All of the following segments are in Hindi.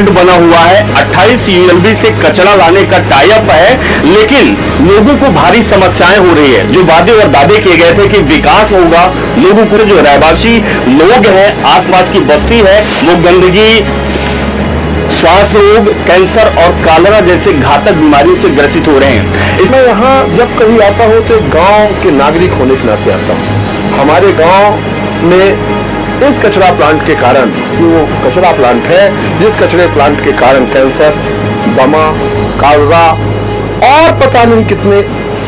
बना हुआ है, 28 यूएलबी से कचरा लाने का टाई अप है, लेकिन लोगों को भारी समस्याएं हो रही है। जो वादे और दावे किए गए थे कि विकास होगा, लोगों को जो रहवासी लोग हैं, आसपास की बस्ती है, वो गंदगी, श्वास रोग, कैंसर और कॉलरा जैसे घातक बीमारियों से ग्रसित हो रहे हैं। इसमें यहाँ जब कभी आता हूँ तो गांव के नागरिक होने के नाते आता हूँ। हमारे गांव में इस कचरा प्लांट के कारण, वो कचरा प्लांट है जिस कचरे प्लांट के कारण कैंसर, दमा, कॉलरा और पता नहीं कितने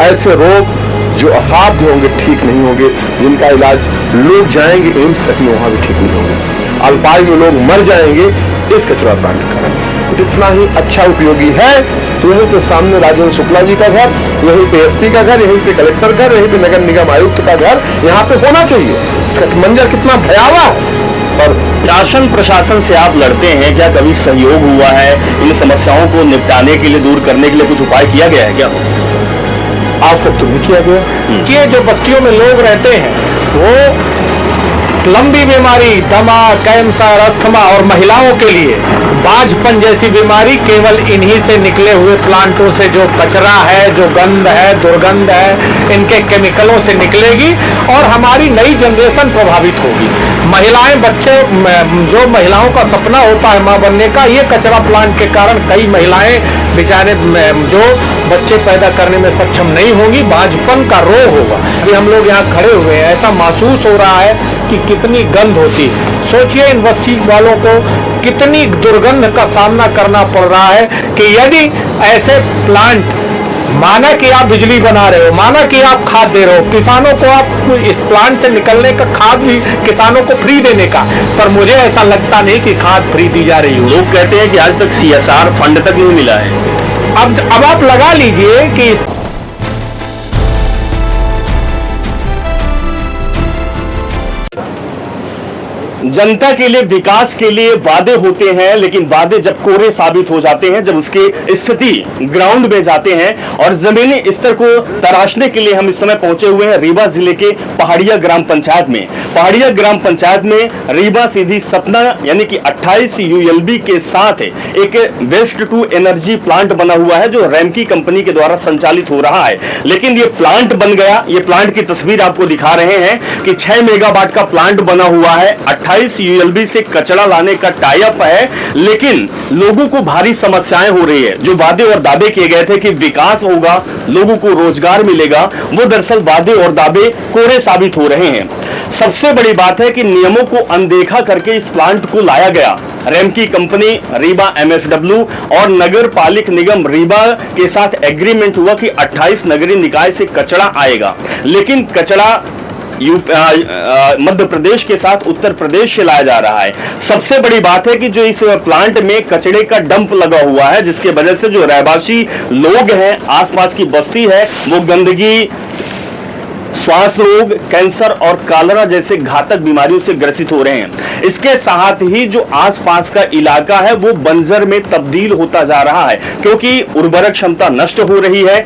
ऐसे रोग जो असाध्य होंगे, ठीक नहीं होंगे, जिनका इलाज लोग जाएंगे एम्स तक में, वहां भी ठीक नहीं होंगे। अल्पायु में लोग मर जाएंगे इस कचरा प्लांट के कारण। इतना ही अच्छा उपयोगी है तो यहीं पे सामने राजेंद्र शुक्ला जी का घर, यहीं पे एसपी का घर, यहीं पे कलेक्टर घर, यहीं पे नगर निगम आयुक्त का घर यहाँ पे होना चाहिए। इसका मंजर कितना भयावह है। और शासन प्रशासन से आप लड़ते हैं, क्या कभी सहयोग हुआ है? इन समस्याओं को निपटाने के लिए, दूर करने के लिए कुछ उपाय किया गया है क्या? आज तक तो नहीं किया गया। ये जो बस्तियों में लोग रहते हैं वो लंबी बीमारी, दमा, कैंसर, अस्थमा और महिलाओं के लिए बाझपन जैसी बीमारी केवल इन्हीं से निकले हुए प्लांटों से, जो कचरा है, जो गंध है, दुर्गंध है, इनके केमिकलों से निकलेगी और हमारी नई जनरेशन प्रभावित होगी। महिलाएं, बच्चे, जो महिलाओं का सपना होता है मां बनने का, ये कचरा प्लांट के कारण कई महिलाएं बेचारे जो बच्चे पैदा करने में सक्षम नहीं होंगी, बाझपन का रोग होगा। अभी हम लोग यहाँ खड़े हुए हैं, ऐसा महसूस हो रहा है कि कितनी गंध होती है। सोचिए इन बस्ती वालों को कितनी दुर्गंध का सामना करना पड़ रहा है कि यदि ऐसे प्लांट, माना कि आप बिजली बना रहे हो, माना कि आप खाद दे रहे हो, किसानों को आप इस प्लांट से निकलने का खाद भी किसानों को फ्री देने का, पर मुझे ऐसा लगता नहीं कि खाद फ्री दी जा रही हो। लोग कहते हैं कि आज तक सीएसआर फंड तक नहीं मिला है। अब आप लगा लीजिए कि जनता के लिए, विकास के लिए वादे होते हैं, लेकिन वादे जब कोरे साबित हो जाते हैं, जब उसकी स्थिति ग्राउंड में जाते हैं और जमीनी स्तर को तराशने के लिए हम इस समय पहुंचे हुए हैं रीवा जिले के पहाड़िया ग्राम पंचायत में। पहाड़िया ग्राम पंचायत में रीवा सीधी सतना यानी कि 28 यूएलबी के साथ एक वेस्ट टू एनर्जी प्लांट बना हुआ है, जो रैमकी कंपनी के द्वारा संचालित हो रहा है। लेकिन ये प्लांट बन गया, ये प्लांट की तस्वीर आपको दिखा रहे हैं कि 6 मेगावाट का प्लांट बना हुआ है, 28 यूएलबी से कचरा लाने का टाई अप है, लेकिन लोगों को भारी समस्याएं हो रही है। जो वादे और दावे किए गए थे कि विकास होगा, लोगों को रोजगार मिलेगा, वो दरअसल वादे और दावे कोरे साबित हो रहे हैं। सबसे बड़ी बात है कि नियमों को अनदेखा करके इस प्लांट को लाया गया। रैमकी कंपनी, रीवा एमएसडब्ल्यू और नगर पालिक निगम रीवा के साथ एग्रीमेंट हुआ कि 28 नगरीय निकाय से कचरा आएगा, लेकिन कचरा मध्य प्रदेश के साथ उत्तर प्रदेश से लाया जा रहा है। सबसे बड़ी बात है कि जो इस प्लांट में कचरे का डंप लगा हुआ है, जिसके वजह से जो रहवासी लोग हैं, आसपास की बस्ती है, वो गंदगी, श्वास रोग, कैंसर और कॉलरा जैसे घातक बीमारियों से ग्रसित हो रहे हैं। इसके साथ ही जो आसपास का इलाका है वो बंजर में तब्दील होता जा रहा है, क्योंकि उर्वरक क्षमता नष्ट हो रही है,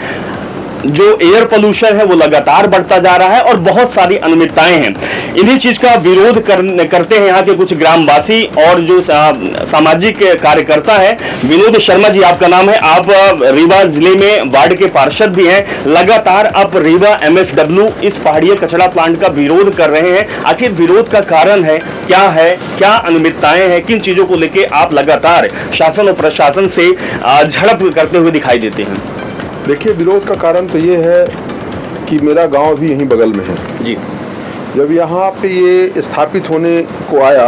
जो एयर पोल्यूशन है वो लगातार बढ़ता जा रहा है और बहुत सारी अनियमितताएं हैं। इन्हीं चीज का विरोध करते हैं यहाँ के कुछ ग्रामवासी और जो सामाजिक कार्यकर्ता है। विनोद शर्मा जी आपका नाम है, आप रीवा जिले में वार्ड के पार्षद भी हैं। लगातार आप रीवा एमएसडब्ल्यू इस पहाड़िया कचरा प्लांट का विरोध कर रहे हैं। आखिर विरोध का कारण है, क्या अनियमितताएं हैं, किन चीजों को लेकर आप लगातार शासन और प्रशासन से झड़प करते हुए दिखाई देते हैं? देखिए, विरोध का कारण तो ये है कि मेरा गांव भी यहीं बगल में है जी। जब यहाँ पे ये स्थापित होने को आया,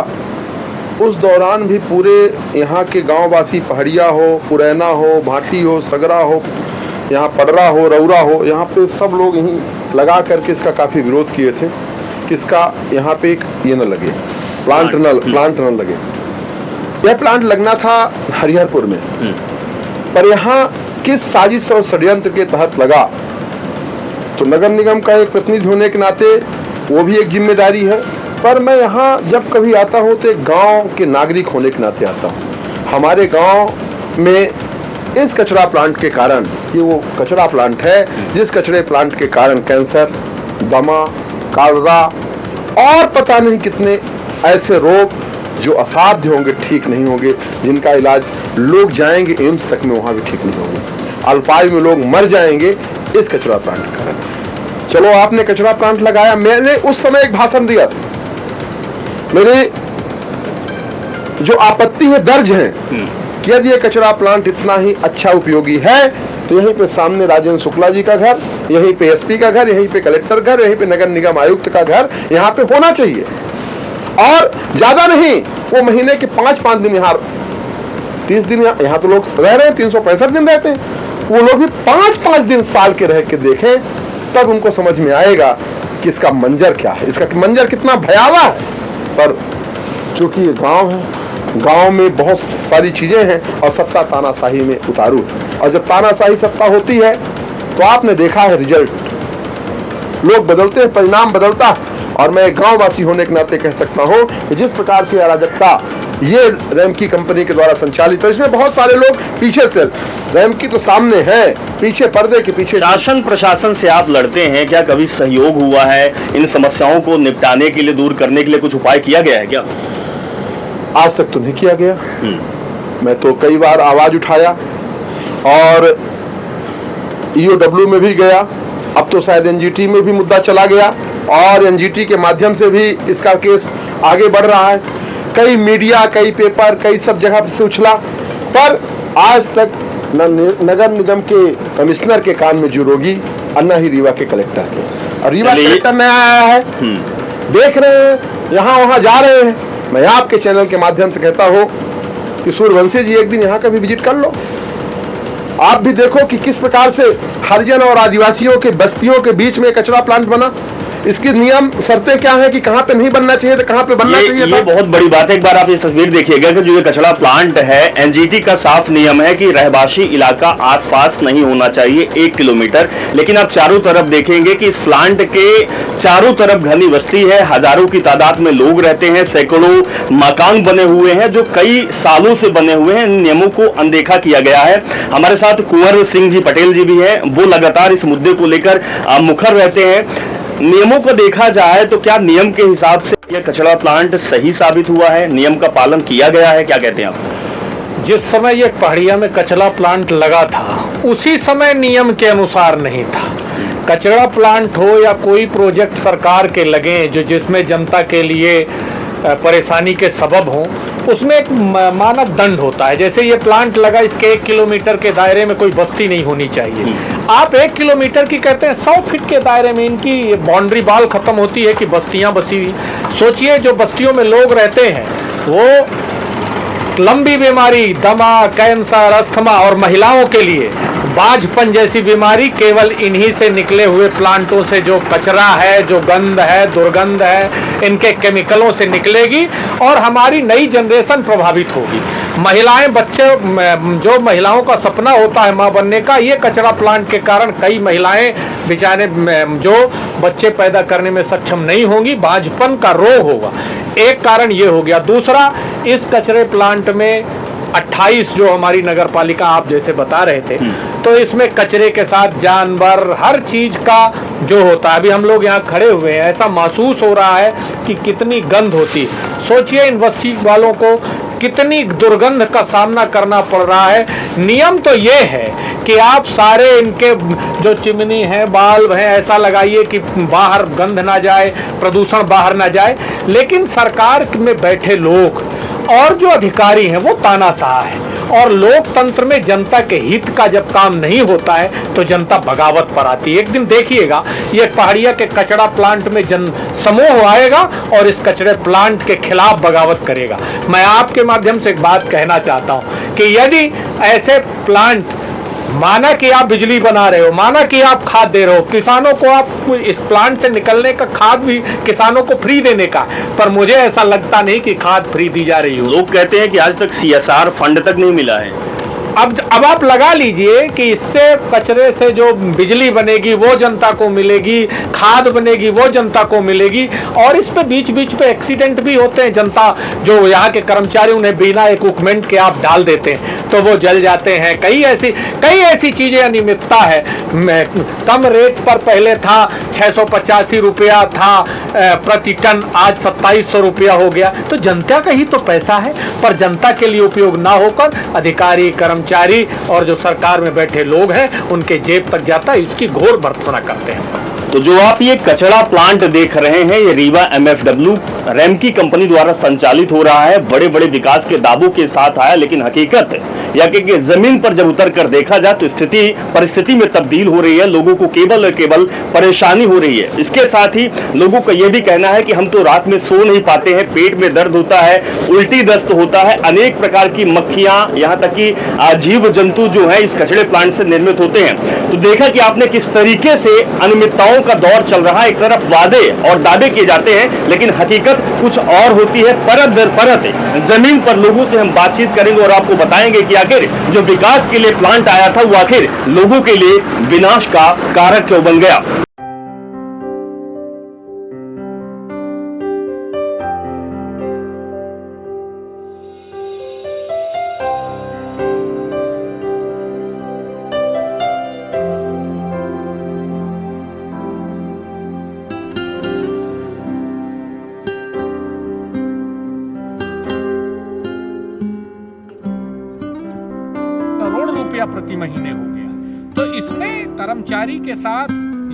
उस दौरान भी पूरे यहाँ के गांववासी, पहाड़िया हो, पुरैना हो, भाटी हो, सगरा हो, यहाँ पडरा हो, रौरा हो, यहाँ पे सब लोग यहीं लगा करके इसका काफ़ी विरोध किए थे कि इसका यहाँ पे एक ये न लगे, प्लांट न लगे। यह प्लांट लगना था हरिहरपुर में, पर यहाँ किस साजिश और षड्यंत्र के तहत लगा, तो नगर निगम का एक प्रतिनिधि होने के नाते वो भी एक जिम्मेदारी है। पर मैं यहाँ जब कभी आता हूँ तो एक गांव के नागरिक होने के नाते आता हूँ। हमारे गांव में इस कचरा प्लांट के कारण, ये वो कचरा प्लांट है जिस कचरे प्लांट के कारण कैंसर, दमा, कॉलरा और पता नहीं कितने ऐसे रोग जो असाध्य होंगे, ठीक नहीं होंगे, जिनका इलाज लोग जाएंगे एम्स तक में, वहां भी ठीक नहीं होंगे, अल्पायु में लोग मर जाएंगे इस कचरा प्लांट के कारण। चलो आपने कचरा प्लांट लगाया, मैंने उस समय एक भाषण दिया, मेरे जो आपत्ति है दर्ज है कि यदि ये कचरा प्लांट इतना ही अच्छा उपयोगी है तो यहीं पे सामने राजेंद्र शुक्ला जी का घर, यहीं पे एसपी का घर, यहीं पे कलेक्टर घर, यहीं पे नगर निगम आयुक्त का घर यहाँ पे होना चाहिए। और ज्यादा नहीं, वो महीने के 5-5 दिन यहाँ, 30 दिन यहाँ तो लोग रह रहे हैं, 365 दिन रहते हैं, वो लोग भी 5-5 दिन साल के रह के देखें, तब उनको समझ में आएगा कि इसका मंजर क्या है, इसका मंजर कितना भयावह है। पर चूंकि ये गांव है, गांव में बहुत सारी चीजें हैं और सत्ता तानाशाही में उतारू है, और जब तानाशाही सत्ता होती है तो आपने देखा है रिजल्ट, लोग बदलते हैं, परिणाम बदलता है। और मैं गांववासी होने के नाते कह सकता हूं कि जिस प्रकार से अराजकता ये रैमकी कंपनी के द्वारा संचालित है, इसमें बहुत सारे लोग पीछे से, रैमकी तो सामने है, पीछे पर्दे के पीछे। शासन प्रशासन से आप लड़ते हैं, क्या कभी सहयोग हुआ है इन समस्याओं को निपटाने के लिए, दूर करने के लिए कुछ उपाय किया गया है क्या? आज तक तो नहीं किया गया। मैं तो कई बार आवाज उठाया और ईओडब्ल्यू में भी गया, अब तो शायद एनजीटी में भी मुद्दा चला गया और एनजीटी के माध्यम से भी इसका केस आगे बढ़ रहा है। कई मीडिया, कई पेपर, कई सब जगह से उछला, पर आज तक न नगर निगम के कमिश्नर के कान में जुड़ोगी और न ही रीवा के कलेक्टर के। और रीवा कलेक्टर नया आया है, देख रहे हैं, यहाँ वहां जा रहे हैं। मैं आपके चैनल के माध्यम से कहता हूं कि सूर्यवंशी जी एक दिन यहाँ का भी विजिट कर लो, आप भी देखो कि किस प्रकार से हरिजन और आदिवासियों के बस्तियों के बीच में कचरा प्लांट बना। इसकी नियम शर्तें क्या है कि कहां पे नहीं बनना चाहिए, तो कहां पे बनना चाहिए। ये बहुत बड़ी बात है। एक बार आप ये तस्वीर देखिएगा कि जो ये कचरा प्लांट है, एनजीटी का साफ नियम है कि रहवासी इलाका आसपास नहीं होना चाहिए 1 किलोमीटर, लेकिन आप चारों तरफ देखेंगे कि इस प्लांट के चारों तरफ घनी बस्ती है, हजारों की तादाद में लोग रहते हैं, सैकड़ों मकान बने हुए हैं जो कई सालों से बने हुए हैं। इन नियमों को अनदेखा किया गया है। हमारे साथ कुंवर सिंह जी पटेल जी भी हैं, वो लगातार इस मुद्दे को लेकर मुखर रहते हैं। नियमों को देखा जाए तो क्या नियम के हिसाब से यह कचरा प्लांट सही साबित हुआ है, नियम का पालन किया गया है, क्या कहते हैं आप? जिस समय ये पहाड़िया में कचरा प्लांट लगा था उसी समय नियम के अनुसार नहीं था। कचरा प्लांट हो या कोई प्रोजेक्ट सरकार के लगे जो जिसमें जनता के लिए परेशानी के सबब हो, उसमें एक मानक दंड होता है। जैसे ये प्लांट लगा, इसके 1 किलोमीटर के दायरे में कोई बस्ती नहीं होनी चाहिए। आप 1 किलोमीटर की कहते हैं, 100 फीट के दायरे में इनकी बाउंड्री वॉल खत्म होती है कि बस्तियां बसी हुई। सोचिए जो बस्तियों में लोग रहते हैं वो लंबी बीमारी, दमा, कैंसर, अस्थमा और महिलाओं के लिए बाझपन जैसी बीमारी केवल इन्हीं से निकले हुए प्लांटों से, जो कचरा है, जो गंध है, दुर्गंध है, इनके केमिकलों से निकलेगी और हमारी नई जनरेशन प्रभावित होगी। महिलाएं, बच्चे, जो महिलाओं का सपना होता है मां बनने का, ये कचरा प्लांट के कारण कई महिलाएं बेचारे जो बच्चे पैदा करने में सक्षम नहीं होंगी, बाझपन का रोग होगा। एक कारण ये हो गया। दूसरा, इस कचरे प्लांट में 28 जो हमारी नगर पालिका आप जैसे बता रहे थे, तो इसमें कचरे के साथ जानवर, हर चीज का जो होता है, अभी हम लोग यहाँ खड़े हुए हैं, ऐसा महसूस हो रहा है कि कितनी गंध होती है। सोचिए इन बस्ती वालों को कितनी दुर्गंध का सामना करना पड़ रहा है। नियम तो ये है कि आप सारे इनके जो चिमनी है, बाल्ब है, ऐसा लगाइए कि बाहर गंध ना जाए, प्रदूषण बाहर ना जाए, लेकिन सरकार में बैठे लोग और जो अधिकारी हैं वो तानाशाह है। और लोकतंत्र में जनता के हित का जब काम नहीं होता है तो जनता बगावत पर आती है। एक दिन देखिएगा ये पहाड़िया के कचरा प्लांट में जन समूह आएगा और इस कचरे प्लांट के खिलाफ बगावत करेगा। मैं आपके माध्यम से एक बात कहना चाहता हूं कि यदि ऐसे प्लांट, माना कि आप बिजली बना रहे हो, माना कि आप खाद दे रहे हो, किसानों को आप इस प्लांट से निकलने का खाद भी किसानों को फ्री देने का, पर मुझे ऐसा लगता नहीं कि खाद फ्री दी जा रही हो। लोग कहते हैं कि आज तक CSR फंड तक नहीं मिला है। अब अब आप लगा लीजिए कि इससे कचरे से जो बिजली बनेगी वो जनता को मिलेगी, खाद बनेगी वो जनता को मिलेगी, और इस पे बीच बीच पे एक्सीडेंट भी होते हैं। जनता जो यहाँ के कर्मचारी उन्हें बिना इक्विपमेंट के आप डाल देते हैं तो वो जल जाते हैं। कई ऐसी चीजें अनियमितता है। कम रेट पर पहले था 685 रुपया था प्रति टन, आज 2700 रुपया हो गया। तो जनता का ही तो पैसा है, पर जनता के लिए उपयोग ना होकर अधिकारी, कर्मचारी और जो सरकार में बैठे लोग हैं उनके जेब तक जाता है। इसकी घोर भर्त्सना करते हैं। तो जो आप ये कचरा प्लांट देख रहे हैं, ये रीवा MFW रेमकी कंपनी द्वारा संचालित हो रहा है। बड़े बड़े विकास के दावों के साथ आया, लेकिन हकीकत या कि जमीन पर जब उतर कर देखा जाए तो परिस्थिति में तब्दील हो रही है। लोगों को केवल और केवल परेशानी हो रही है। इसके साथ ही लोगों का यह भी कहना है कि हम तो रात में सो नहीं पाते हैं, पेट में दर्द होता है, उल्टी दस्त होता है, अनेक प्रकार की मक्खियां, यहाँ तक कि जीव जंतु जो है इस कचड़े प्लांट से निर्मित होते हैं। तो देखा कि आपने किस तरीके से अनियमितताओं का दौर चल रहा है। एक तरफ वादे और दावे किए जाते हैं, लेकिन हकीकत कुछ और होती है। परत दर परत जमीन पर लोगों से हम बातचीत करेंगे और आपको बताएंगे कि आखिर जो विकास के लिए प्लांट आया था वो आखिर लोगों के लिए विनाश का कारक क्यों बन गया। करोड़ रुपया प्रति महीने हो गया। तो इसमें कर्मचारी के साथ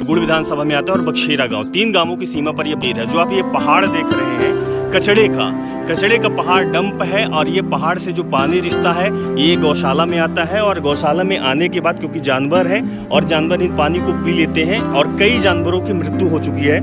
गुड़ विधानसभा में आता है और बख्शीरा गांव, 3 गांवों की सीमा पर यह पेड़ है। जो आप ये पहाड़ देख रहे हैं कचड़े का पहाड़ डंप है, और ये पहाड़ से जो पानी रिश्ता है ये गौशाला में आता है। और गौशाला में आने के बाद क्योंकि जानवर है और जानवर इन पानी को पी लेते हैं और कई जानवरों की मृत्यु हो चुकी है।